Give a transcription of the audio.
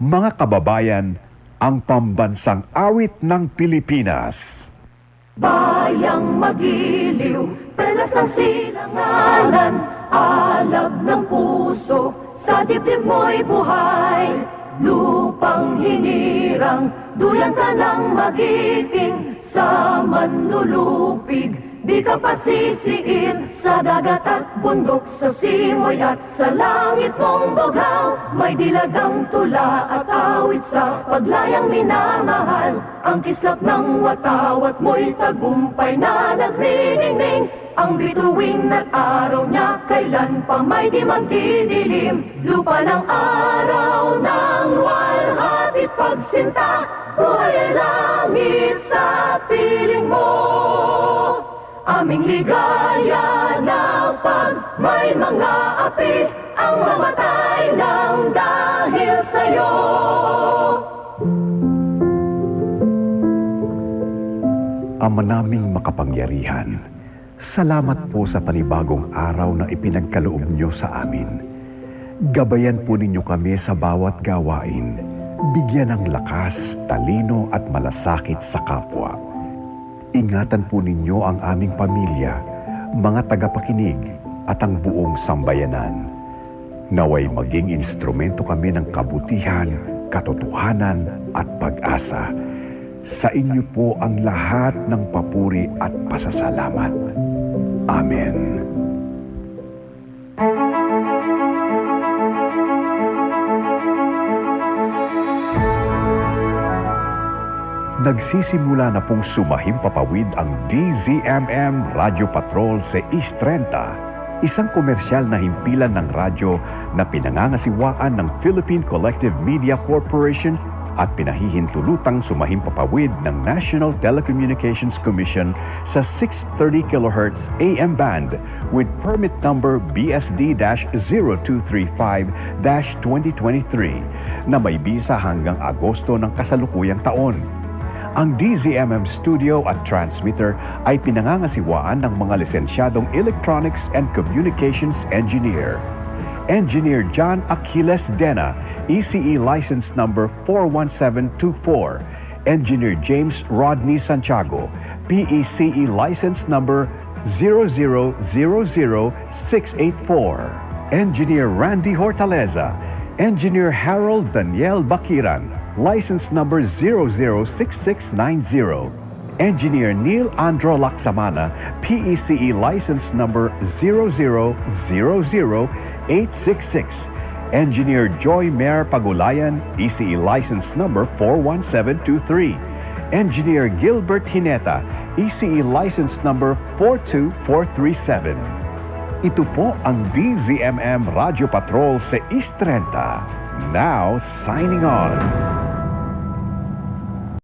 Mga kababayan, ang pambansang awit ng Pilipinas. Bayang magiliw, perlas ng silanganan, alab ng puso, sa dibdib mo'y buhay. Lupang hinirang, duyan ka ng magiting, sa manlulupig, di ka pasisiil. Sa dagat at bundok, sa simoy at sa langit mong bughaw, may dilagang tula at awit sa paglayang minamahal. Ang kislap ng watawat mo'y tagumpay na nagniningning. Ang bituin at araw niya kailan pa may di magdidilim. Lupa ng araw ng walhati pagsinta, buhay ay langit sa piling mo. Aming ligaya na pag may mga api ang mamatay ng dahil sa'yo. Ama naming makapangyarihan, salamat po sa panibagong araw na ipinagkaloob niyo sa amin. Gabayan po ninyo kami sa bawat gawain, bigyan ng lakas, talino at malasakit sa kapwa. Ingatan po ninyo ang aming pamilya, mga tagapakinig at ang buong sambayanan. Naway maging instrumento kami ng kabutihan, katotohanan at pag-asa. Sa inyo po ang lahat ng papuri at pasasalamat. Amen. Nagsisimula na pong sumahimpapawid ang DZMM Radio Patrol sa East 30, isang komersyal na himpilan ng radyo na pinangangasiwaan ng Philippine Collective Media Corporation at pinahihintulutang sumahimpapawid ng National Telecommunications Commission sa 630 kHz AM band with permit number BSD-0235-2023 na may bisa hanggang Agosto ng kasalukuyang taon. Ang DZMM studio at transmitter ay pinangangasiwaan ng mga lisensyadong Electronics and Communications Engineer. Engineer John Aquiles Dena, ECE license number 41724. Engineer James Rodney Santiago, PECE license number 0000684. Engineer Randy Hortaleza, Engineer Harold Daniel Bakiran, license number 006690. Engineer Neil Andro Laksamana, PECE license number 0000866. Engineer Joy Mayor Pagulayan, ECE license number 41723. Engineer Gilbert Hineta, ECE license number 42437. Ito po ang DZMM Radio Patrol sa East 30. Now signing on.